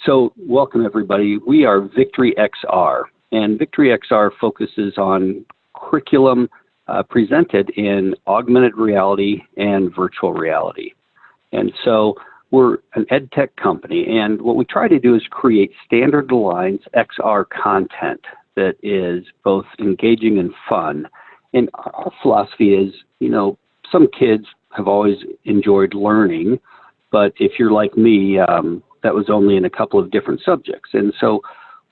So welcome everybody. We are VictoryXR, and VictoryXR focuses on curriculum presented in augmented reality and virtual reality. And so we're an ed tech company, and what we try to do is create standard-aligned XR content that is both engaging and fun. And our philosophy is, some kids have always enjoyed learning, but if you're like me, that was only in a couple of different subjects. And so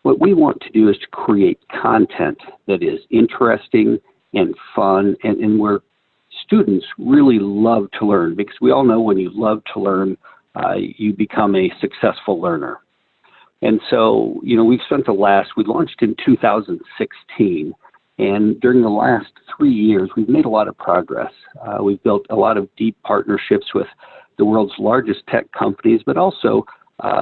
what we want to do is to create content that is interesting and fun and where students really love to learn, because we all know when you love to learn, you become a successful learner. And so, we launched in 2016, and during the last 3 years, we've made a lot of progress. We've built a lot of deep partnerships with the world's largest tech companies, but also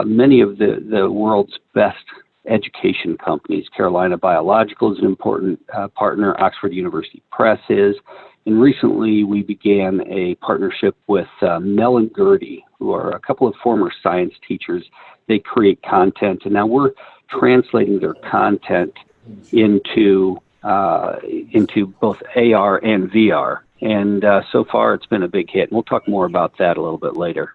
many of the world's best education companies. Carolina Biological is an important partner, Oxford University Press is, and recently we began a partnership with Mel and Gertie, who are a couple of former science teachers. They create content, and now we're translating their content into both AR and VR. And so far it's been a big hit. And we'll talk more about that a little bit later.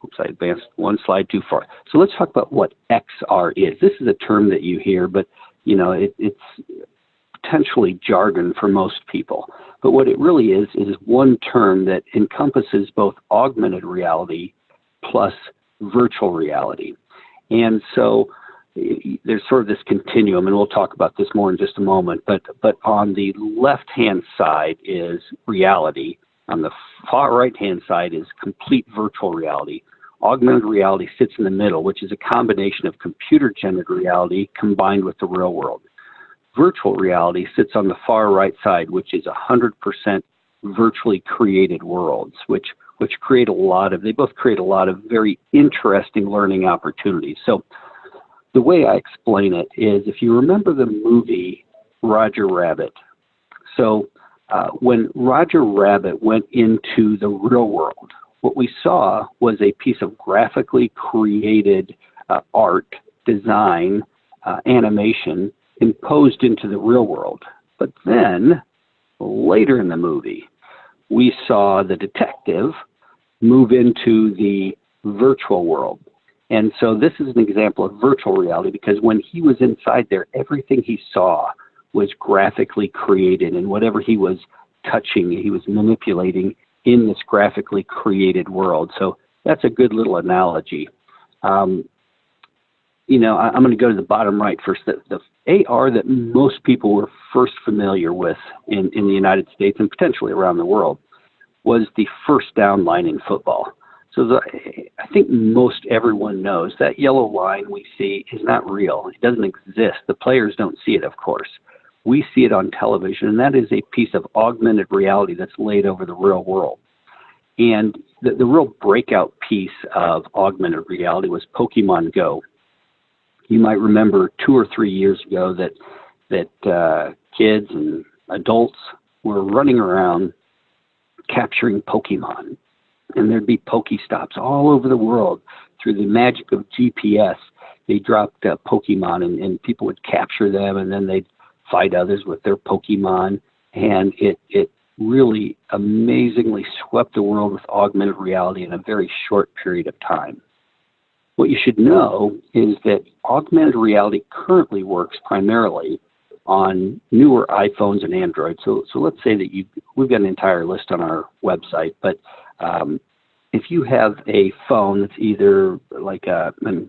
Oops, I advanced one slide too far. So let's talk about what XR is. This is a term that you hear, but it's potentially jargon for most people. But what it really is one term that encompasses both augmented reality plus virtual reality. And so there's sort of this continuum, and we'll talk about this more in just a moment, but on the left-hand side is reality. On the far right-hand side is complete virtual reality. Augmented reality sits in the middle, which is a combination of computer-generated reality combined with the real world. Virtual reality sits on the far right side, which is 100% virtually created worlds, which they both create a lot of very interesting learning opportunities. So the way I explain it is, if you remember the movie Roger Rabbit, so when Roger Rabbit went into the real world, what we saw was a piece of graphically created art, design, animation imposed into the real world. But then, later in the movie, we saw the detective move into the virtual world. And so this is an example of virtual reality, because when he was inside there, everything he saw was graphically created, and whatever he was touching, he was manipulating in this graphically created world. So that's a good little analogy. I'm going to go to the bottom right first. The AR that most people were first familiar with in the United States and potentially around the world was the first down line in football. So I think most everyone knows that yellow line we see is not real. It doesn't exist. The players don't see it, of course. We see it on television, and that is a piece of augmented reality that's laid over the real world. And the real breakout piece of augmented reality was Pokemon Go. You might remember 2 or 3 years ago that kids and adults were running around capturing Pokemon. And there'd be Pokestops all over the world. Through the magic of GPS, they dropped Pokemon, and people would capture them, and then they'd fight others with their Pokemon. And it really amazingly swept the world with augmented reality in a very short period of time. What you should know is that augmented reality currently works primarily on newer iPhones and Android. So let's say that we've got an entire list on our website, but if you have a phone that's either like an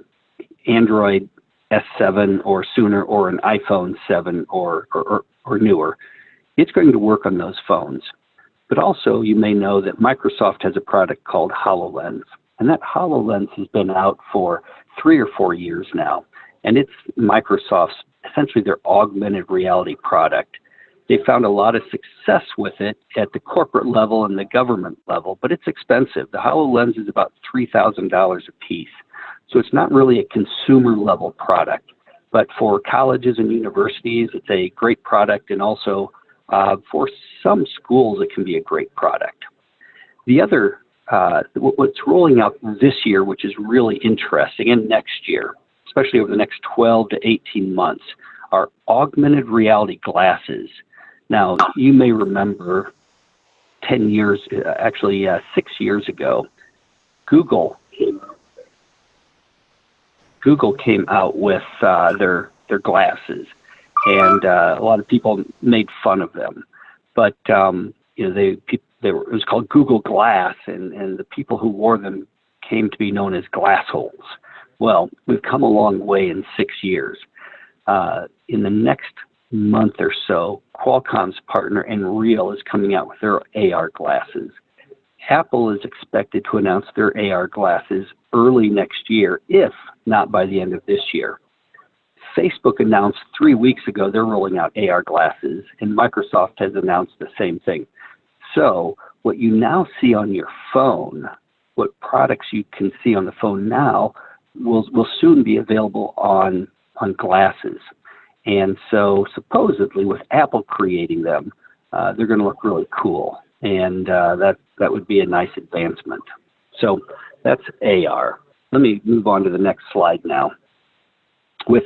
Android S7 or sooner, or an iPhone 7 or newer, it's going to work on those phones. But also, you may know that Microsoft has a product called HoloLens, and that HoloLens has been out for 3 or 4 years now, and it's Microsoft's, essentially their augmented reality product. They found a lot of success with it at the corporate level and the government level, but it's expensive. The HoloLens is about $3,000 a piece. So it's not really a consumer level product, but for colleges and universities, it's a great product, and also for some schools, it can be a great product. The other what's rolling out this year, which is really interesting, and next year, especially over the next 12 to 18 months, are augmented reality glasses. Now, you may remember 6 years ago, Google came out with their glasses, and a lot of people made fun of them. But it was called Google Glass, and the people who wore them came to be known as glass holes. Well, we've come a long way in 6 years. In the next month or so, Qualcomm's partner Unreal is coming out with their AR glasses. Apple is expected to announce their AR glasses early next year, if not by the end of this year. Facebook announced 3 weeks ago they're rolling out AR glasses, and Microsoft has announced the same thing. So what you now see on your phone, what products you can see on the phone now, will soon be available on glasses. And so supposedly with Apple creating them, they're going to look really cool. And that would be a nice advancement. So that's AR. Let me move on to the next slide now. With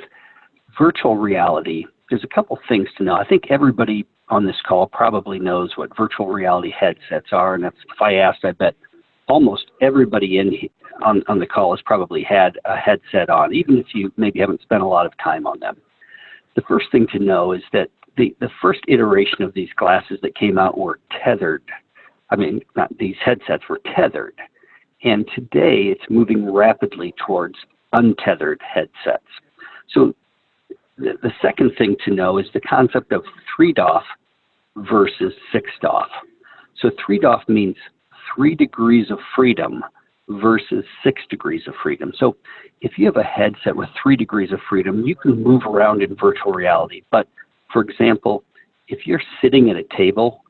virtual reality, there's a couple things to know. I think everybody on this call probably knows what virtual reality headsets are, and if I asked, I bet almost everybody on the call has probably had a headset on, even if you maybe haven't spent a lot of time on them. The first thing to know is that the first iteration of these glasses that came out were tethered. These headsets were tethered. And today it's moving rapidly towards untethered headsets. So the second thing to know is the concept of 3DoF versus 6DoF. So 3DoF means 3 degrees of freedom versus 6 degrees of freedom. So if you have a headset with 3 degrees of freedom, you can move around in virtual reality. But for example, if you're sitting at a table,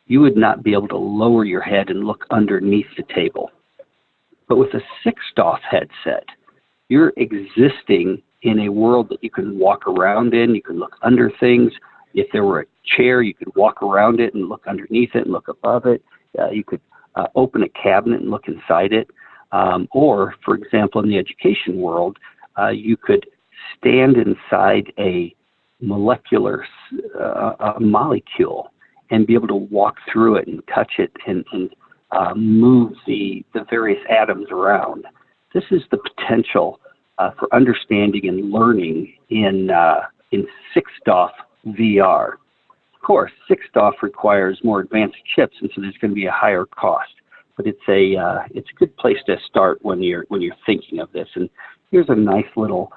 you would not be able to lower your head and look underneath the table. But with a 6DoF headset, you're existing in a world that you can walk around in, you can look under things. If there were a chair, you could walk around it and look underneath it and look above it. You could open a cabinet and look inside it. Or, for example, in the education world, you could stand inside a molecule and be able to walk through it and touch it and move the various atoms around. This is the potential for understanding and learning in 6DoF VR. Of course, 6DoF requires more advanced chips, and so there's going to be a higher cost. But it's a good place to start when you're thinking of this. And here's a nice little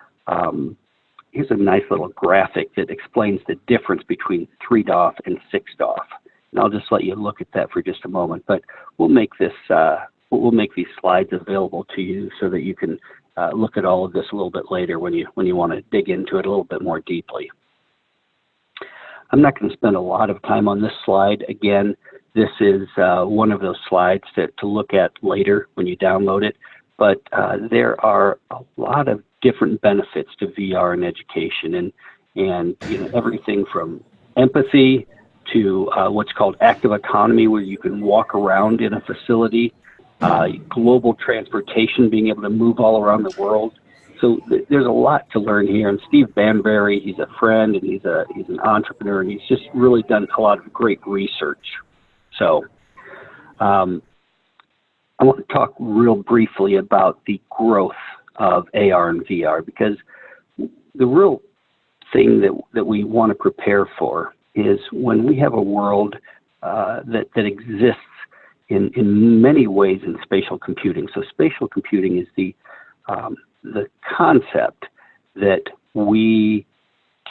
graphic that explains the difference between 3DoF and 6DoF. And I'll just let you look at that for just a moment. But we'll make these slides available to you so that you can look at all of this a little bit later when you want to dig into it a little bit more deeply. I'm not going to spend a lot of time on this slide. Again, this is one of those slides to look at later when you download it. But there are a lot of different benefits to VR in education, and everything from empathy to what's called active autonomy, where you can walk around in a facility, global transportation, being able to move all around the world. So there's a lot to learn here. And Steve Banbury, he's a friend and he's an entrepreneur, and he's just really done a lot of great research. So I want to talk real briefly about the growth of AR and VR, because the real thing that we want to prepare for is when we have a world that exists in many ways in spatial computing. So spatial computing is the concept that we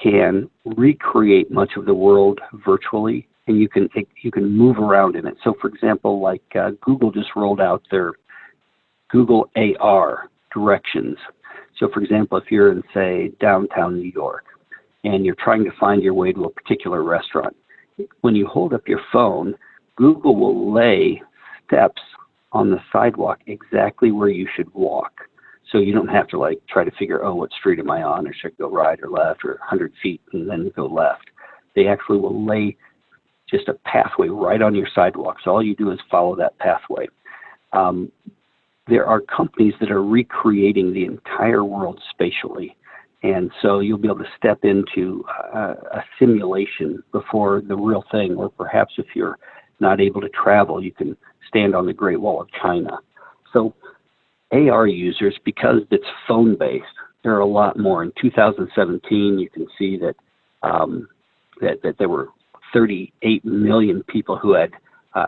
can recreate much of the world virtually, and you can move around in it. So, for example, like Google just rolled out their Google AR directions. So, for example, if you're in, say, downtown New York, and you're trying to find your way to a particular restaurant, when you hold up your phone, Google will lay steps on the sidewalk exactly where you should walk. So you don't have to try to figure, what street am I on, or should I go right or left, or 100 feet and then go left. They actually will lay just a pathway right on your sidewalk. So all you do is follow that pathway. there are companies that are recreating the entire world spatially. And so you'll be able to step into a simulation before the real thing, or perhaps if you're not able to travel, you can stand on the Great Wall of China. So AR users, because it's phone-based, there are a lot more. In 2017, you can see that that there were 38 million people who had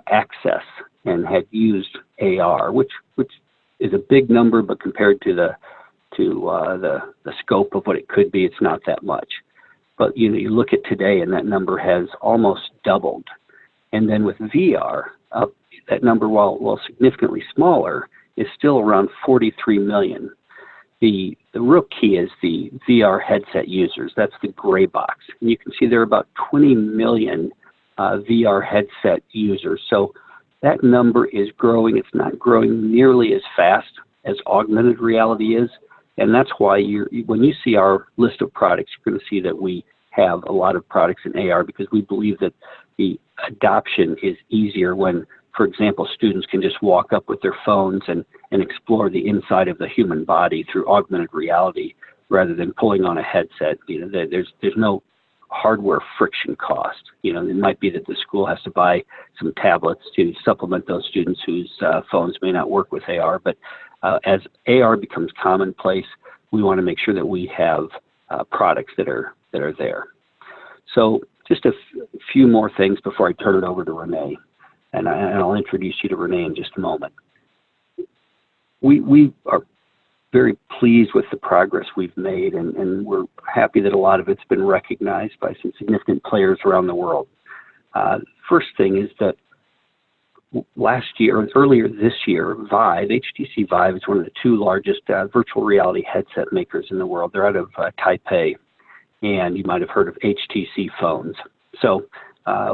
access and had used AR, which is a big number, but compared to the scope of what it could be, it's not that much. But you look at today, and that number has almost doubled. And then with VR, that number, while significantly smaller, is still around 43 million. The real key is the VR headset users. That's the gray box. And you can see there are about 20 million VR headset users. So that number is growing. It's not growing nearly as fast as augmented reality is. And that's why when you see our list of products, you're going to see that we have a lot of products in AR, because we believe that the adoption is easier when, for example, students can just walk up with their phones and explore the inside of the human body through augmented reality rather than pulling on a headset. There's no hardware friction cost. It might be that the school has to buy some tablets to supplement those students whose phones may not work with AR. But as AR becomes commonplace, we want to make sure that we have products that are there. So just a few more things before I turn it over to Renee, and I'll introduce you to Renee in just a moment. We are very pleased with the progress we've made, and we're happy that a lot of it's been recognized by some significant players around the world. First thing is that earlier this year, Vive, HTC Vive, is one of the two largest virtual reality headset makers in the world. They're out of Taipei, and you might have heard of HTC phones. So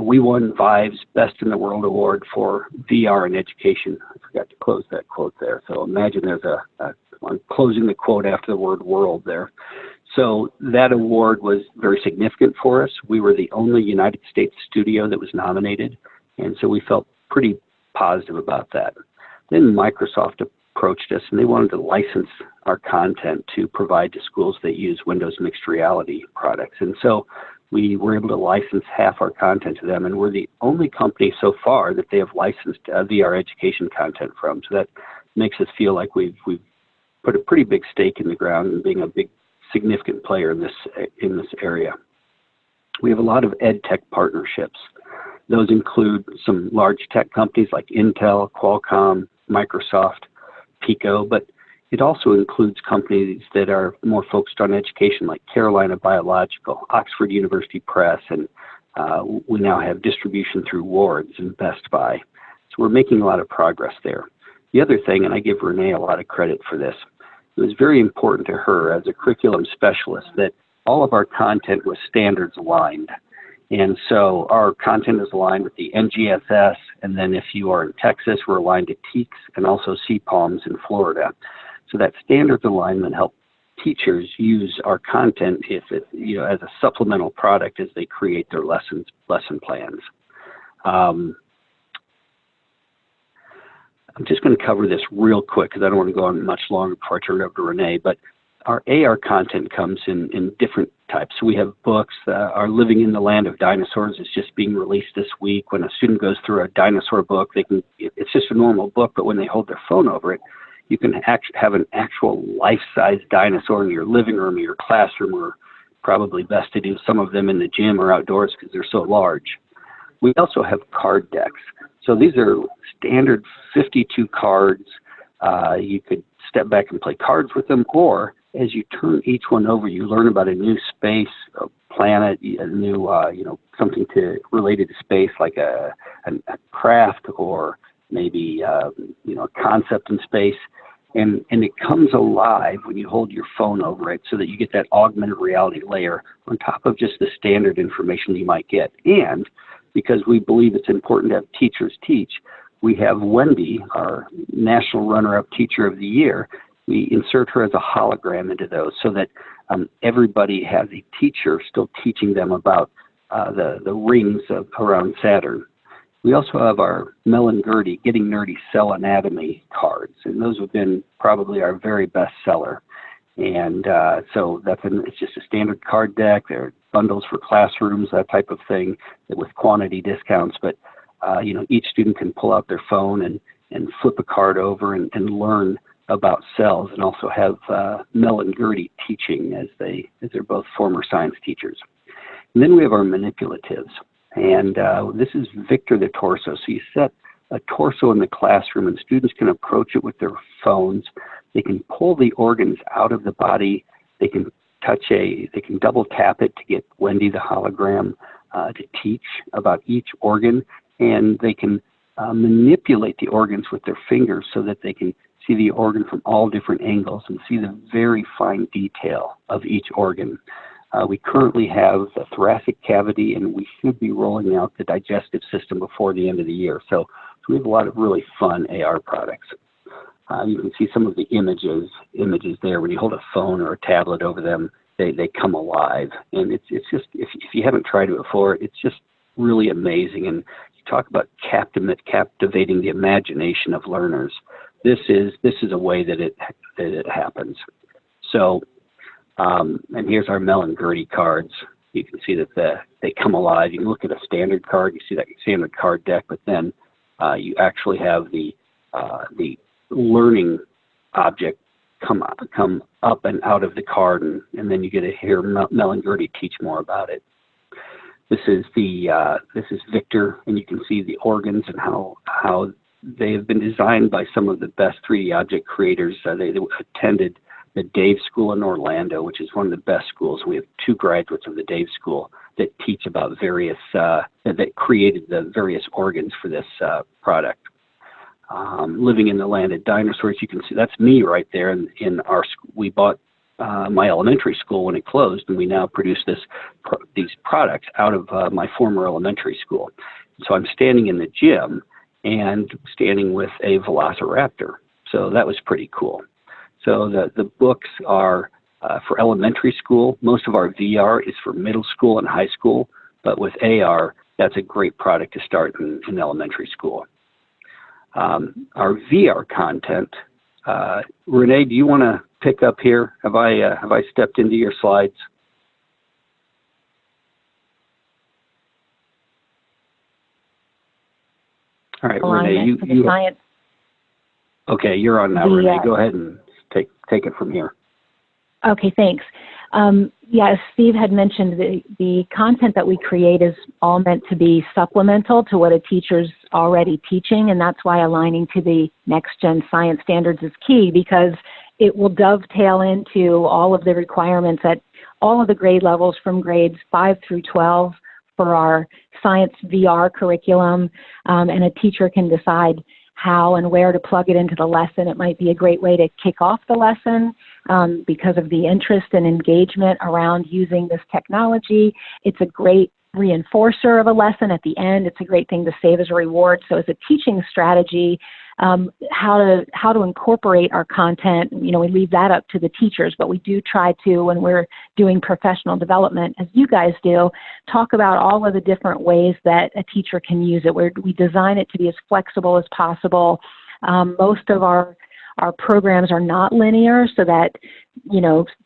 we won Vive's Best in the World Award for VR in Education. I forgot to close that quote there. So imagine there's I'm closing the quote after the word world there. So that award was very significant for us. We were the only United States studio that was nominated, and so we felt pretty positive about that. Then Microsoft approached us, and they wanted to license our content to provide to schools that use Windows mixed reality products. And so we were able to license half our content to them, and we're the only company so far that they have licensed VR education content from. So that makes us feel like we've put a pretty big stake in the ground and being a big, significant player in this area. We have a lot of ed tech partnerships. Those include some large tech companies like Intel, Qualcomm, Microsoft, Pico, but it also includes companies that are more focused on education, like Carolina Biological, Oxford University Press, and we now have distribution through Wards and Best Buy. So we're making a lot of progress there. The other thing, and I give Renee a lot of credit for this, it was very important to her as a curriculum specialist that all of our content was standards aligned. And so our content is aligned with the NGSS, and then if you are in Texas, we're aligned to TEACS and also CPALMS in Florida. So that standards alignment helps teachers use our content as a supplemental product as they create their lesson plans. I'm just going to cover this real quick because I don't want to go on much longer before I turn it over to Renee, but our AR content comes in different types. So we have books. Our Living in the Land of Dinosaurs is just being released this week. When a student goes through a dinosaur book, it's just a normal book, but when they hold their phone over it, you can have an actual life-size dinosaur in your living room or your classroom, or probably best to do some of them in the gym or outdoors because they're so large. We also have card decks. So these are standard 52 cards. You could step back and play cards with them, or as you turn each one over, you learn about a new space, a planet, a new, something related to space, like a craft or maybe, a concept in space. And it comes alive when you hold your phone over it, so that you get that augmented reality layer on top of just the standard information you might get. And because we believe it's important to have teachers teach, we have Wendy, our national runner-up teacher of the year. We insert her as a hologram into those so that everybody has a teacher still teaching them about the rings around Saturn. We also have our Melon-Gertie, Getting Nerdy Cell Anatomy cards, and those have been probably our very best seller. And so it's just a standard card deck. There are bundles for classrooms, that type of thing, with quantity discounts. But each student can pull out their phone and flip a card over and learn about cells, and also have Melon-Gertie teaching, as they're both former science teachers. And then we have our manipulatives, and this is Victor the Torso. So you set a torso in the classroom, and students can approach it with their phones. They can pull the organs out of the body. They can they can double tap it to get Wendy the hologram to teach about each organ, and they can manipulate the organs with their fingers so that they can see the organ from all different angles and see the very fine detail of each organ. We currently have the thoracic cavity, and we should be rolling out the digestive system before the end of the year. So we have a lot of really fun AR products. You can see some of the images there. When you hold a phone or a tablet over them, they come alive. And it's just, if you haven't tried it before, it's just really amazing. And you talk about captivating the imagination of learners. This is a way that it happens. So, and here's our Melon-Gertie cards. You can see that they come alive. You can look at a standard card. You see that standard card deck, but then you actually have the learning object come up and out of the card, and then you get to hear Melon-Gertie teach more about it. This is Victor, and you can see the organs and how they have been designed by some of the best 3D object creators. They attended the Dave School in Orlando, which is one of the best schools. We have 2 graduates of the Dave School that teach about various, that created the various organs for this product. Living in the Land of Dinosaurs, you can see that's me right there in our school. We bought my elementary school when it closed, and we now produce these products out of my former elementary school. So I'm standing in the gym and standing with a velociraptor. So that was pretty cool. So the books are for elementary school. Most of our VR is for middle school and high school, but with AR, that's a great product to start in elementary school. Our VR content, Renee, do you want to pick up here? Have I stepped into your slides? All right, Renee, you okay, you're on now, Renee. Go ahead and take it from here. Okay, thanks. As Steve had mentioned, the content that we create is all meant to be supplemental to what a teacher's already teaching, and that's why aligning to the next-gen science standards is key, because it will dovetail into all of the requirements at all of the grade levels from grades 5 through 12 for our science VR curriculum, and a teacher can decide how and where to plug it into the lesson. It might be a great way to kick off the lesson because of the interest and engagement around using this technology. It's a great reinforcer of a lesson at the end. It's a great thing to save as a reward. So as a teaching strategy, how to incorporate our content, we leave that up to the teachers, but we do try to, when we're doing professional development, as you guys do, talk about all of the different ways that a teacher can use it, where we design it to be as flexible as possible. Most of our programs are not linear, so that,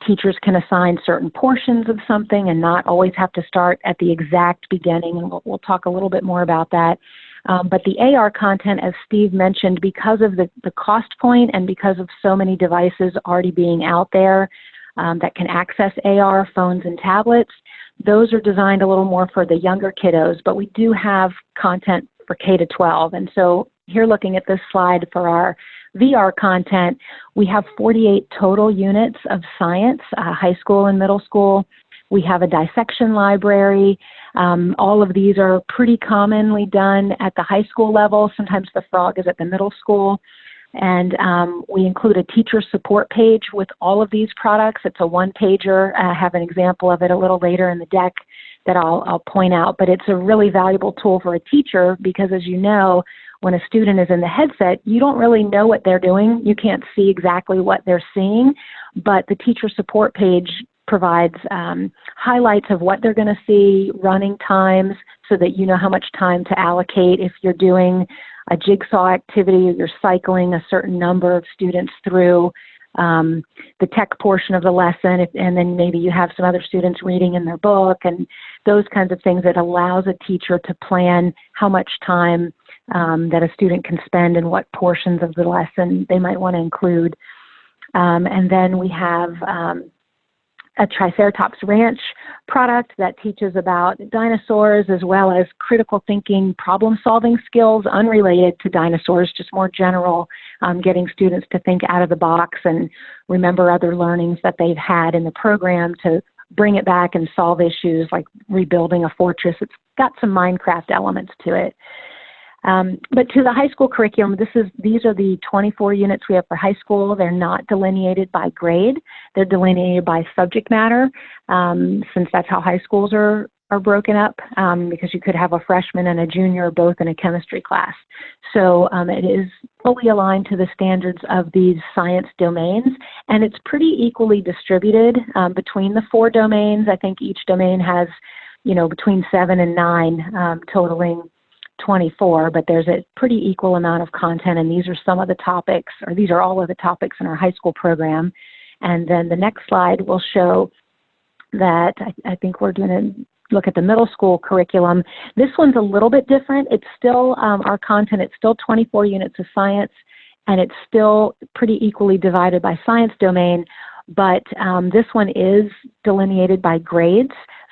teachers can assign certain portions of something and not always have to start at the exact beginning, and we'll talk a little bit more about that. But the AR content, as Steve mentioned, because of the cost point and because of so many devices already being out there that can access AR, phones and tablets, those are designed a little more for the younger kiddos, but we do have content for K-12. And so here, looking at this slide for our VR content, we have 48 total units of science, high school and middle school. We have a dissection library. All of these are pretty commonly done at the high school level. Sometimes the frog is at the middle school. And we include a teacher support page with all of these products. It's a one-pager. I have an example of it a little later in the deck that I'll point out. But it's a really valuable tool for a teacher because, as you know, when a student is in the headset, you don't really know what they're doing. You can't see exactly what they're seeing, but the teacher support page provides highlights of what they're going to see, running times, so that you know how much time to allocate. If you're doing a jigsaw activity or you're cycling a certain number of students through the tech portion of the lesson, and then maybe you have some other students reading in their book and those kinds of things, it allows a teacher to plan how much time that a student can spend and what portions of the lesson they might want to include. And then we have a Triceratops Ranch product that teaches about dinosaurs as well as critical thinking, problem-solving skills unrelated to dinosaurs, just more general, getting students to think out of the box and remember other learnings that they've had in the program to bring it back and solve issues like rebuilding a fortress. It's got some Minecraft elements to it. But to the high school curriculum, these are the 24 units we have for high school. They're not delineated by grade. They're delineated by subject matter, since that's how high schools are broken up, because you could have a freshman and a junior both in a chemistry class. So it is fully aligned to the standards of these science domains, and it's pretty equally distributed between the 4 domains. I think each domain has, between 7 and 9, totaling 24, but there's a pretty equal amount of content, and these are some of the topics, or these are all of the topics in our high school program. And then the next slide will show that I think we're going to look at the middle school curriculum. This one's a little bit different. It's still our content, it's still 24 units of science, and it's still pretty equally divided by science domain, but this one is delineated by grades.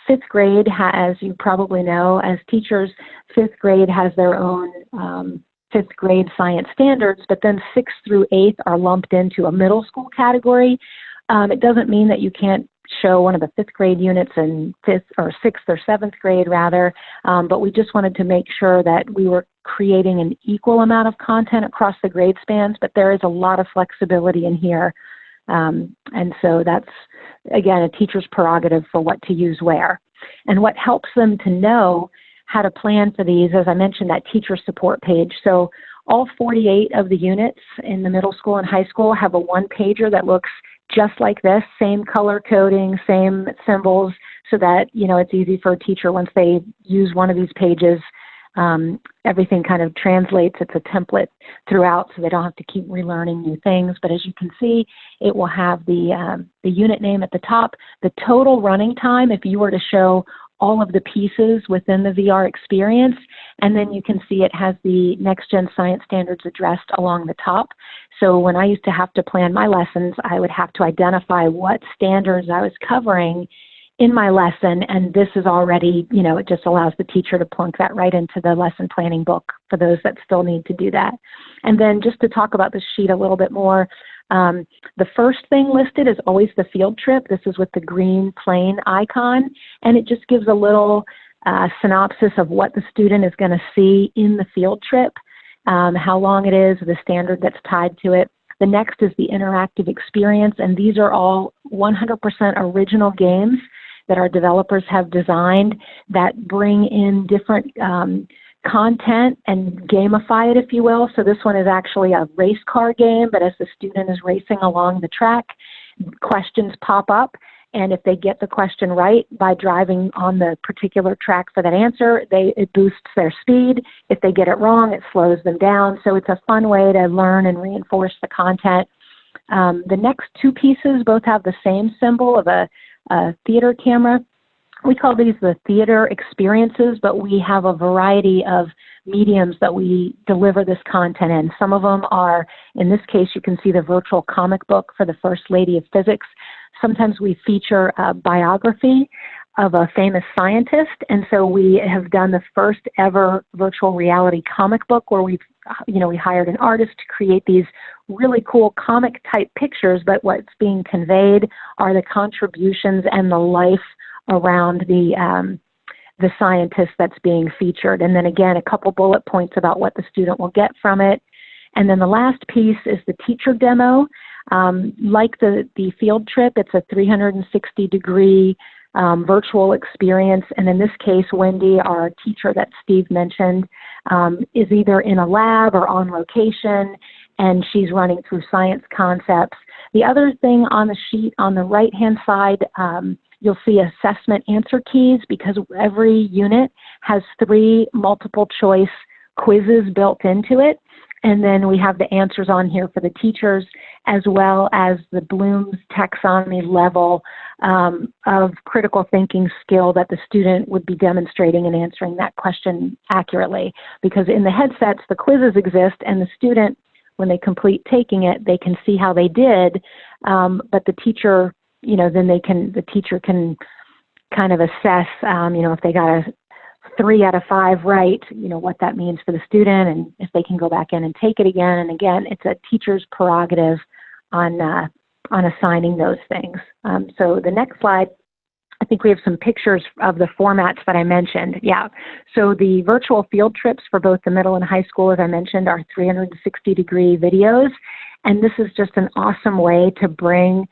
5th grade, as you probably know, as teachers, 5th grade has their own 5th grade science standards, but then 6th through 8th are lumped into a middle school category. It doesn't mean that you can't show one of the 5th grade units in 5th or 6th or 7th grade rather, but we just wanted to make sure that we were creating an equal amount of content across the grade spans, but there is a lot of flexibility in here. And so that's, again, a teacher's prerogative for what to use where. And what helps them to know how to plan for these, as I mentioned, that teacher support page. So all 48 of the units in the middle school and high school have a one-pager that looks just like this, same color coding, same symbols, so that, it's easy for a teacher once they use one of these pages. Everything kind of translates. It's a template throughout, so they don't have to keep relearning new things. But as you can see, it will have the unit name at the top, the total running time if you were to show all of the pieces within the VR experience, and then you can see it has the Next Gen Science Standards addressed along the top. So when I used to have to plan my lessons, I would have to identify what standards I was covering in my lesson, and this is already, it just allows the teacher to plunk that right into the lesson planning book for those that still need to do that. And then just to talk about the sheet a little bit more, the first thing listed is always the field trip. This is with the green plane icon, and it just gives a little synopsis of what the student is going to see in the field trip, how long it is, the standard that's tied to it. The next is the interactive experience, and these are all 100% original games that our developers have designed that bring in different content and gamify it, if you will. So this one is actually a race car game, but as the student is racing along the track, questions pop up, and if they get the question right by driving on the particular track for that answer, it boosts their speed. If they get it wrong, it slows them down. So it's a fun way to learn and reinforce the content. The next 2 pieces both have the same symbol of a theater camera. We call these the theater experiences, but we have a variety of mediums that we deliver this content in. Some of them are, in this case, you can see the virtual comic book for the First Lady of Physics. Sometimes we feature a biography of a famous scientist, and so we have done the first ever virtual reality comic book where we hired an artist to create these really cool comic type pictures, but what's being conveyed are the contributions and the life around the scientist that's being featured. And then again, a couple bullet points about what the student will get from it. And then the last piece is the teacher demo. Like the field trip, it's a 360-degree virtual experience. And in this case, Wendy, our teacher that Steve mentioned, is either in a lab or on location, and she's running through science concepts. The other thing on the sheet on the right-hand side you'll see assessment answer keys because every unit has 3 multiple choice quizzes built into it. And then we have the answers on here for the teachers, as well as the Bloom's taxonomy level of critical thinking skill that the student would be demonstrating and answering that question accurately. Because in the headsets, the quizzes exist, and the student, when they complete taking it, they can see how they did, but the teacher, then the teacher can kind of assess, if they got a 3 out of 5 right, what that means for the student, and if they can go back in and take it again. And again, it's a teacher's prerogative on assigning those things. So the next slide, I think we have some pictures of the formats that I mentioned. Yeah. So the virtual field trips for both the middle and high school, as I mentioned, are 360-degree videos. And this is just an awesome way to bring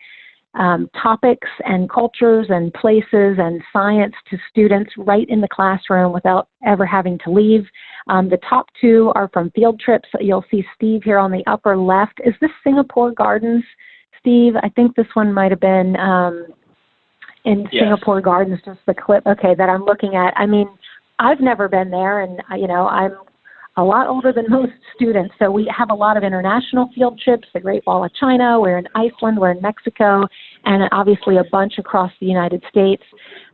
topics and cultures and places and science to students right in the classroom without ever having to leave. The top 2 are from field trips. You'll see Steve here on the upper left. Is this Singapore Gardens, Steve? I think this one might have been in Yes. Singapore Gardens, just the clip, okay, that I'm looking at. I mean, I've never been there, and, I'm a lot older than most students, so we have a lot of international field trips, the Great Wall of China, we're in Iceland, we're in Mexico, and obviously a bunch across the United States.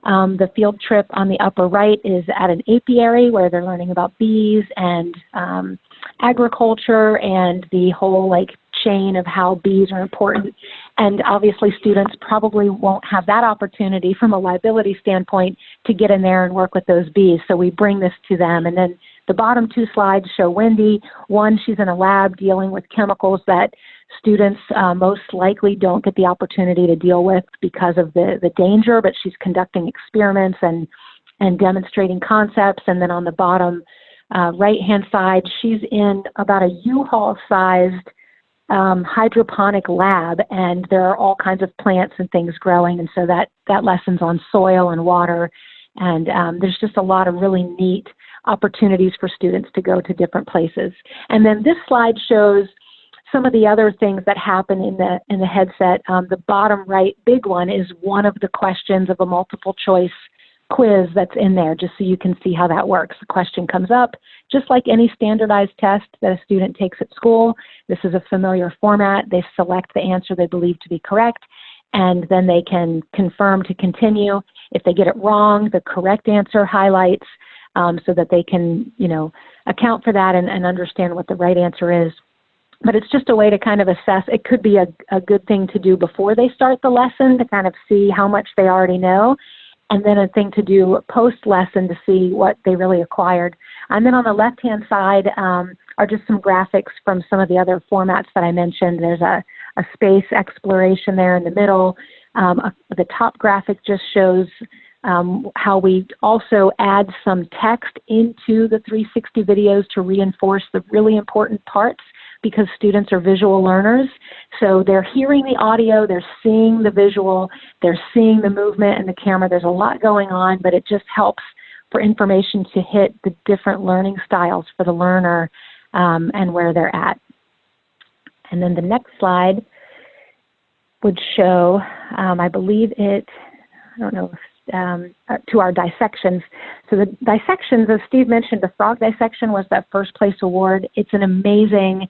The field trip on the upper right is at an apiary where they're learning about bees and agriculture and the whole chain of how bees are important. And obviously students probably won't have that opportunity from a liability standpoint to get in there and work with those bees. So we bring this to them. And then the bottom 2 slides show Wendy. One, she's in a lab dealing with chemicals that students most likely don't get the opportunity to deal with because of the danger, but she's conducting experiments and demonstrating concepts. And then on the bottom right-hand side, she's in about a U-Haul sized hydroponic lab, and there are all kinds of plants and things growing, and so that lesson's on soil and water, and there's just a lot of really neat opportunities for students to go to different places. And then this slide shows some of the other things that happen in the headset. The bottom right big one is one of the questions of a multiple choice quiz that's in there, just so you can see how that works. The question comes up, just like any standardized test that a student takes at school. This is a familiar format. They select the answer they believe to be correct, and then they can confirm to continue. If they get it wrong, the correct answer highlights so that they can, account for that and understand what the right answer is. But it's just a way to kind of assess. It could be a good thing to do before they start the lesson to kind of see how much they already know, and then a thing to do post-lesson to see what they really acquired. And then on the left-hand side are just some graphics from some of the other formats that I mentioned. There's a space exploration there in the middle. The top graphic just shows how we also add some text into the 360 videos to reinforce the really important parts, because students are visual learners. So they're hearing the audio, they're seeing the visual, they're seeing the movement and the camera. There's a lot going on, but it just helps for information to hit the different learning styles for the learner and where they're at. And then the next slide would show, I believe I don't know, to our dissections. So the dissections, as Steve mentioned, the frog dissection was that first place award. It's an amazing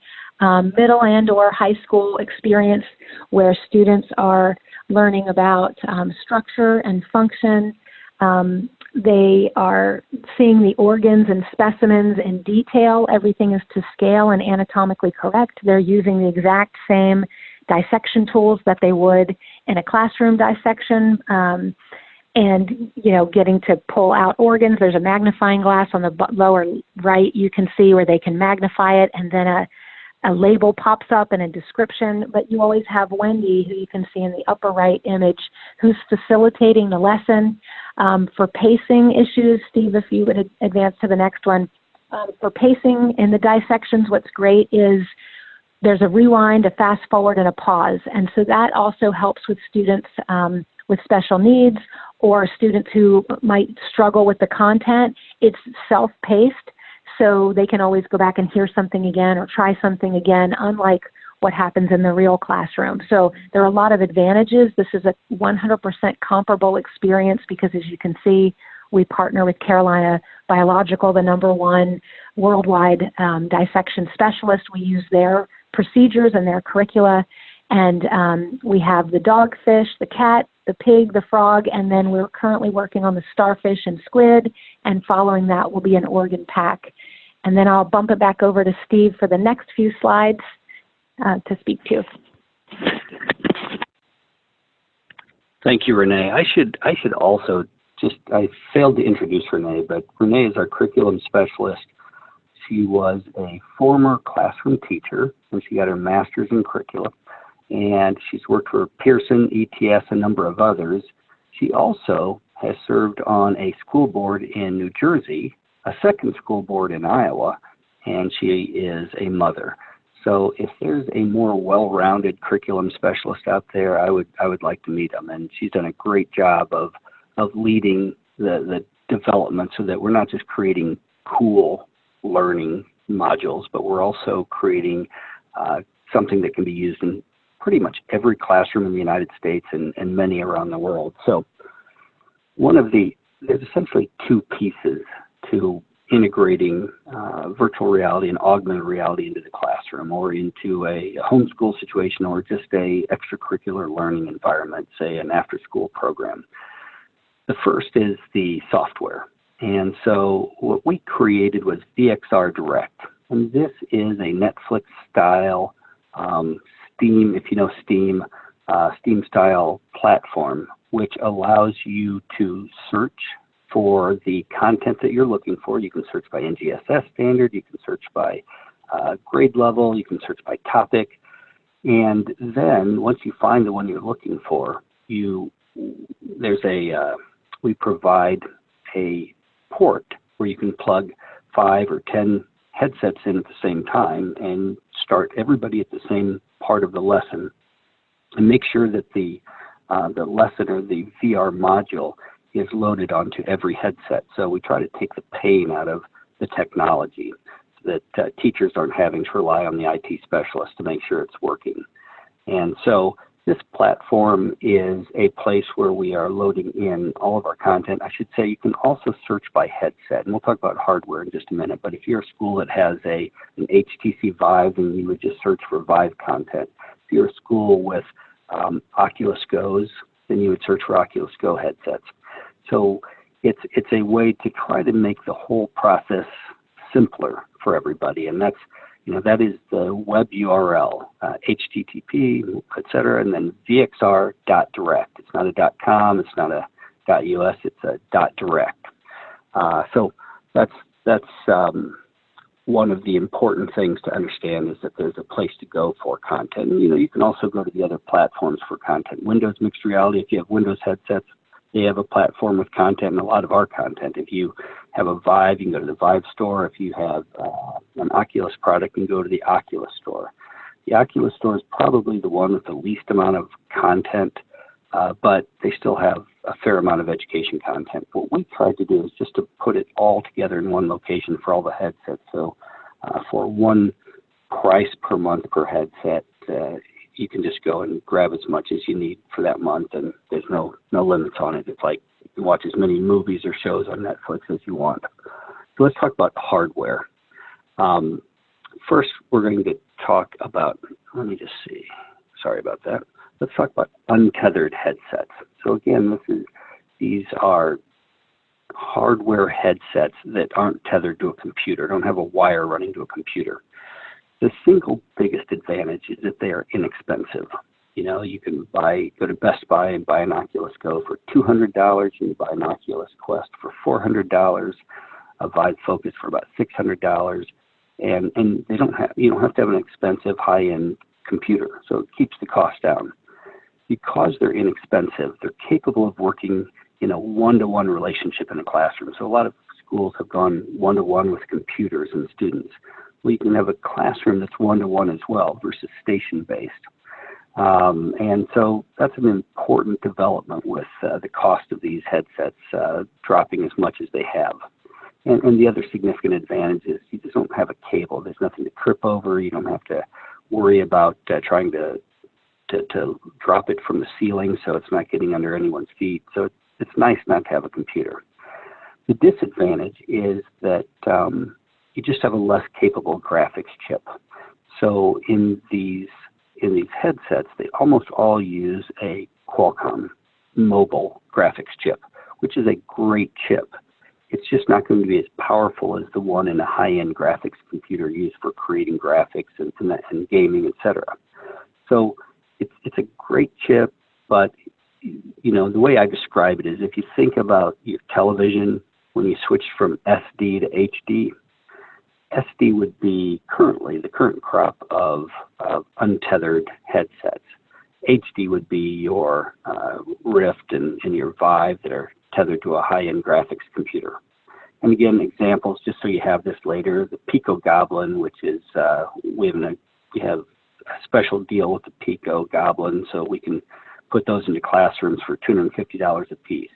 middle and or high school experience where students are learning about structure and function. They are seeing the organs and specimens in detail. Everything is to scale and anatomically correct. They're using the exact same dissection tools that they would in a classroom dissection. And, getting to pull out organs. There's a magnifying glass on the lower right. You can see where they can magnify it, and then a label pops up and a description. But you always have Wendy, who you can see in the upper right image, who's facilitating the lesson. For pacing issues, Steve, if you would advance to the next one. For pacing in the dissections, what's great is there's a rewind, a fast forward, and a pause. And so that also helps with students with special needs or students who might struggle with the content. It's self-paced, so they can always go back and hear something again or try something again, unlike what happens in the real classroom. So there are a lot of advantages. This is a 100% comparable experience because, as you can see, we partner with Carolina Biological, the #1 worldwide dissection specialist. We use their procedures and their curricula. And we have the dogfish, the cat, the pig, the frog, and then we're currently working on the starfish and squid, and following that will be an organ pack. And then I'll bump it back over to Steve for the next few slides to speak to. Thank you, Renee. I should also I failed to introduce Renee, but Renee is our curriculum specialist. She was a former classroom teacher, and she got her master's in curriculum. And she's worked for Pearson, ETS, a number of others. She also has served on a school board in New Jersey, a second school board in Iowa, and she is a mother. So if there's a more well-rounded curriculum specialist out there, I would like to meet them. And she's done a great job of leading the development so that we're not just creating cool learning modules, but we're also creating something that can be used in pretty much every classroom in the United States and many around the world. So there's essentially two pieces to integrating virtual reality and augmented reality into the classroom or into a homeschool situation or just a extracurricular learning environment, say an after-school program. The first is the software. And so what we created was VXR Direct. And this is a Netflix-style Steam, if you know Steam, Steam-style platform, which allows you to search for the content that you're looking for. You can search by NGSS standard, you can search by grade level, you can search by topic, and then once you find the one you're looking for, we provide a port where you can plug 5 or 10 headsets in at the same time and start everybody at the same part of the lesson and make sure that the lesson or the VR module is loaded onto every headset. So we try to take the pain out of the technology so that teachers aren't having to rely on the IT specialist to make sure it's working. And so this platform is a place where we are loading in all of our content. I should say you can also search by headset, and we'll talk about hardware in just a minute, but if you're a school that has an HTC Vive, then you would just search for Vive content. If you're a school with Oculus Go's, then you would search for Oculus Go headsets. So it's a way to try to make the whole process simpler for everybody, and that is the web URL, HTTP, et cetera, and then VXR.direct. It's not a .com, it's not a .us, it's a .direct. So that's one of the important things to understand is that there's a place to go for content. And, you can also go to the other platforms for content. Windows Mixed Reality, if you have Windows headsets, they have a platform with content and a lot of our content. If you have a Vive, you can go to the Vive store. If you have an Oculus product, you can go to the Oculus store. The Oculus store is probably the one with the least amount of content, but they still have a fair amount of education content. What we tried to do is just to put it all together in one location for all the headsets. So for one price per month per headset, you can just go and grab as much as you need for that month, and there's no limits on it. It's like you can watch as many movies or shows on Netflix as you want. So let's talk about hardware. First, we're going to talk about, let me just see, sorry about that. Let's talk about untethered headsets. So again, these are hardware headsets that aren't tethered to a computer, don't have a wire running to a computer. The single biggest advantage is that they are inexpensive. You can go to Best Buy and buy an Oculus Go for $200. You can buy an Oculus Quest for $400, a Vive Focus for about $600, and you don't have to have an expensive high-end computer, so it keeps the cost down. Because they're inexpensive, they're capable of working in a one-to-one relationship in a classroom. So a lot of schools have gone one-to-one with computers and students. Well, you can have a classroom that's one-to-one as well versus station-based. And so that's an important development with the cost of these headsets dropping as much as they have. And the other significant advantage is you just don't have a cable. There's nothing to trip over. You don't have to worry about trying to drop it from the ceiling so it's not getting under anyone's feet. So it's nice not to have a computer. The disadvantage is that you just have a less capable graphics chip. So in these headsets, they almost all use a Qualcomm mobile graphics chip, which is a great chip. It's just not going to be as powerful as the one in a high-end graphics computer used for creating graphics and gaming, etc. So it's a great chip, but the way I describe it is if you think about your television when you switch from SD to HD, SD would be the current crop of untethered headsets. HD would be your Rift and your Vive that are tethered to a high-end graphics computer. And again, examples, just so you have this later, the Pico Goblin, which is, we have a special deal with the Pico Goblin, so we can put those into classrooms for $250 a piece.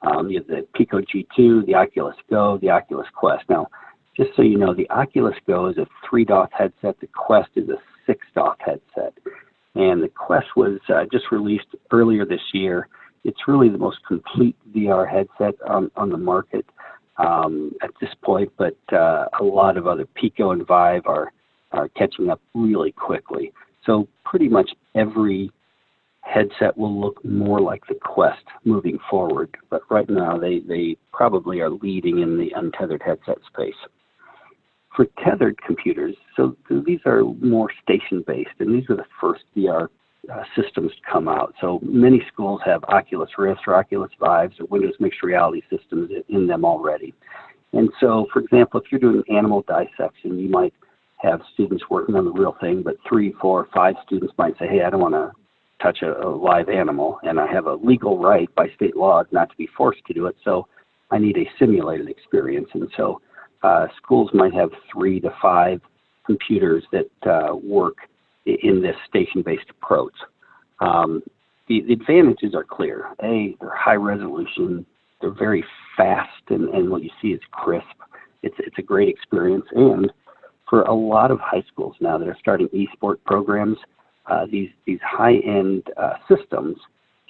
You have the Pico G2, the Oculus Go, the Oculus Quest. Now, just so you know, the Oculus Go is a 3-DoF headset. The Quest is a 6-DoF headset. And the Quest was just released earlier this year. It's really the most complete VR headset on the market at this point, but a lot of other Pico and Vive are catching up really quickly. So pretty much every headset will look more like the Quest moving forward, but right now they probably are leading in the untethered headset space. For tethered computers, so these are more station-based, and these are the first VR systems to come out. So many schools have Oculus Rifts or Oculus Vives or Windows Mixed Reality systems in them already. And so, for example, if you're doing animal dissection, you might have students working on the real thing, but 3, 4, 5 students might say, hey, I don't want to touch a live animal, and I have a legal right by state law not to be forced to do it, so I need a simulated experience. And so schools might have 3 to 5 computers that work in this station-based approach. The advantages are clear. A, they're high resolution, they're very fast, and what you see is crisp. It's a great experience. And for a lot of high schools now that are starting eSport programs, these high-end systems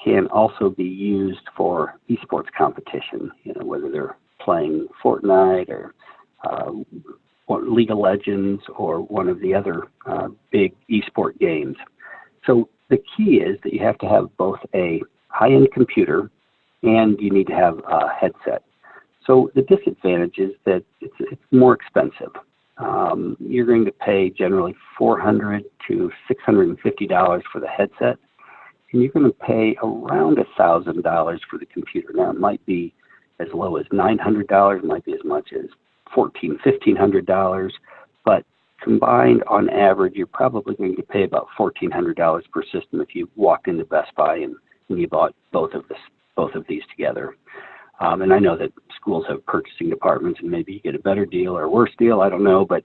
can also be used for esports competition, whether they're playing Fortnite or League of Legends or one of the other big esport games. So the key is that you have to have both a high-end computer and you need to have a headset. So the disadvantage is that it's more expensive. You're going to pay generally $400 to $650 for the headset, and you're going to pay around $1,000 for the computer. Now, it might be as low as $900, it might be as much as $1,400, $1,500, but combined on average, you're probably going to pay about $1,400 per system if you walked into Best Buy and you bought both of these together. And I know that schools have purchasing departments, and maybe you get a better deal or a worse deal. I don't know, but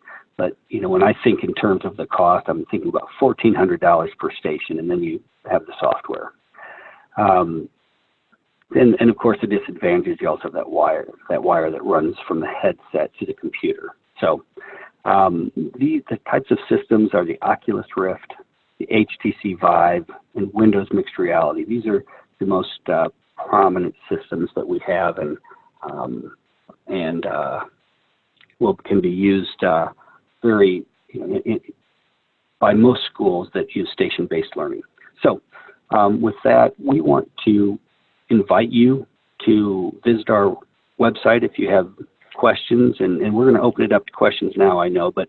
when I think in terms of the cost, I'm thinking about $1,400 per station, and then you have the software. And of course, the disadvantage is you also have that wire that runs from the headset to the computer. So the types of systems are the Oculus Rift, the HTC Vive, and Windows Mixed Reality. These are the most prominent systems that we have, and can be used by most schools that use station-based learning. So with that, we want to invite you to visit our website if you have questions, and we're going to open it up to questions now, I know, but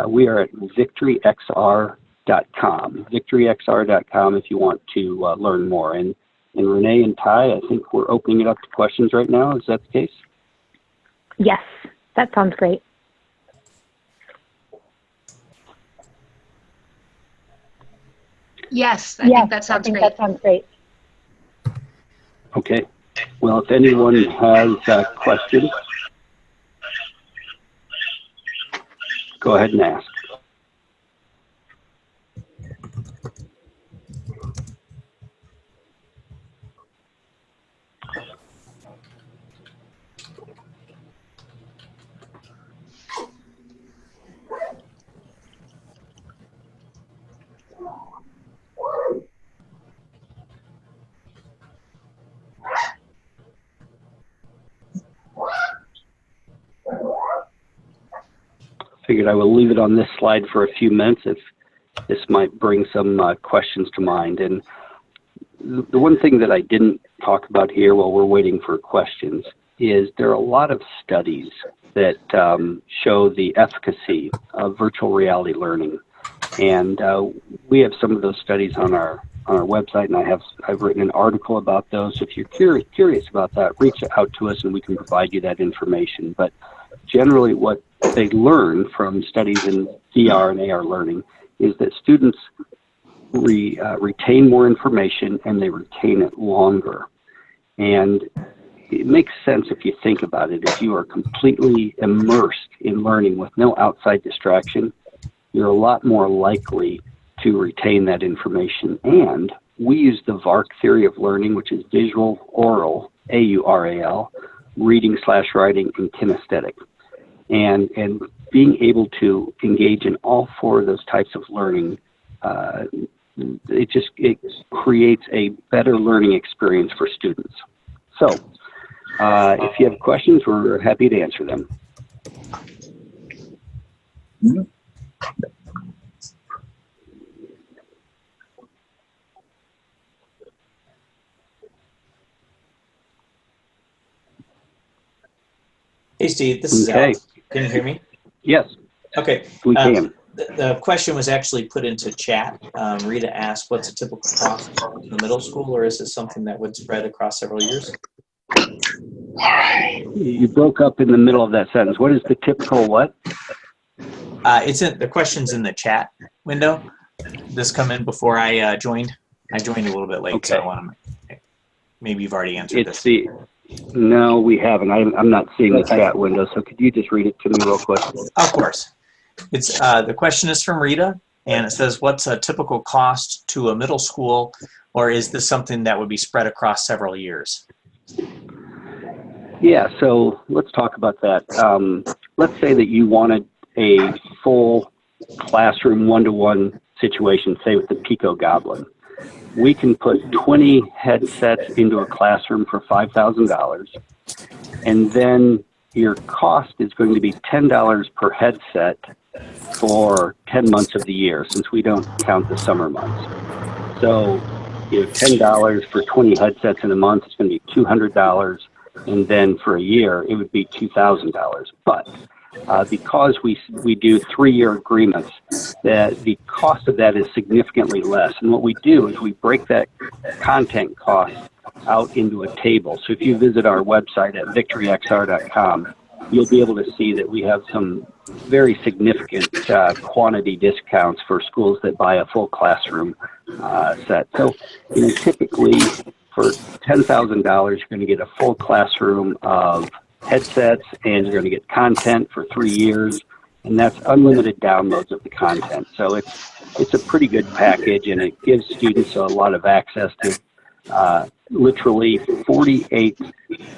we are at VictoryXR.com, VictoryXR.com if you want to learn more. And Renee and Ty, I think we're opening it up to questions right now. Is that the case? Yes, that sounds great. Yes, I think that sounds great. Okay. Well, if anyone has questions, go ahead and ask. figured I will leave it on this slide for a few minutes if this might bring some questions to mind. And the one thing that I didn't talk about here while we're waiting for questions is there are a lot of studies that show the efficacy of virtual reality learning. And we have some of those studies on our website, and I've written an article about those. So if you're curious about that, reach out to us and we can provide you that information. But generally what they learn from studies in VR and AR learning is that students retain more information and they retain it longer. And it makes sense if you think about it. If you are completely immersed in learning with no outside distraction, you're a lot more likely to retain that information. And we use the VARC theory of learning, which is visual, oral, AURAL, reading/writing, and kinesthetic. And being able to engage in all four of those types of learning, it creates a better learning experience for students. So if you have questions, we're happy to answer them. Hey, Steve, this is Alex. Can you hear me? Yes. Okay. We can. The question was actually put into chat. Rita asked, what's a typical cost in the middle school, or is this something that would spread across several years? You broke up in the middle of that sentence. What is the typical what? The question's in the chat window. This come in before I joined. I joined a little bit late, so I want to, maybe you've already answered this. No, we haven't. I'm not seeing the chat window, so could you just read it to me real quick? Of course. It's the question is from Rita, and it says, what's a typical cost to a middle school, or is this something that would be spread across several years? Yeah, so let's talk about that. Let's say that you wanted a full classroom one-to-one situation, say with the Pico Goblin. We can put 20 headsets into a classroom for $5,000, and then your cost is going to be $10 per headset for 10 months of the year, since we don't count the summer months. So, you know, $10 for 20 headsets in a month is going to be $200, and then for a year it would be $2,000. But because we do 3-year agreements, that the cost of that is significantly less. And what we do is we break that content cost out into a table. So if you visit our website at VictoryXR.com, you'll be able to see that we have some very significant quantity discounts for schools that buy a full classroom set. So, you know, typically for $10,000, you're going to get a full classroom of headsets, and you're going to get content for 3 years, and that's unlimited downloads of the content. So it's a pretty good package, and it gives students a lot of access to literally 48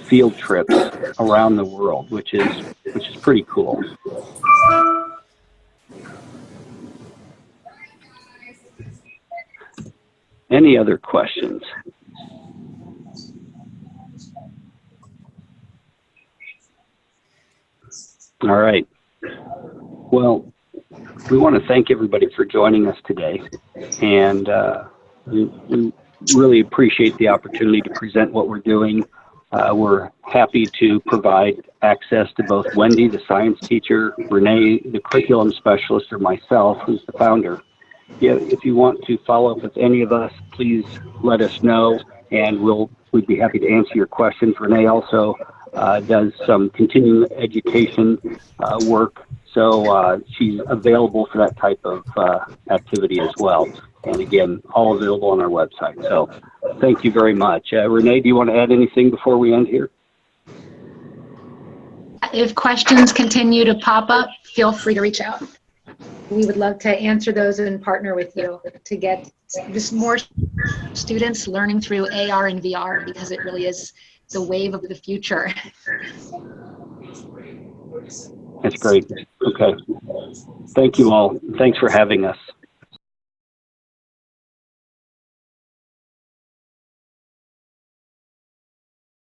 field trips around the world, which is pretty cool. Any other questions? All right. Well, we want to thank everybody for joining us today, and we really appreciate the opportunity to present what we're doing. We're happy to provide access to both Wendy, the science teacher, Renee, the curriculum specialist, or myself, who's the founder. Yeah, if you want to follow up with any of us, please let us know, and we'd be happy to answer your questions. Renee also does some continuing education work, so she's available for that type of activity as well. And again, all available on our website. So thank you very much. Renee, do you want to add anything before we end here? If questions continue to pop up, feel free to reach out. We would love to answer those and partner with you to get just more students learning through AR and VR, because it really is the wave of the future. That's great. Okay. Thank you all. Thanks for having us.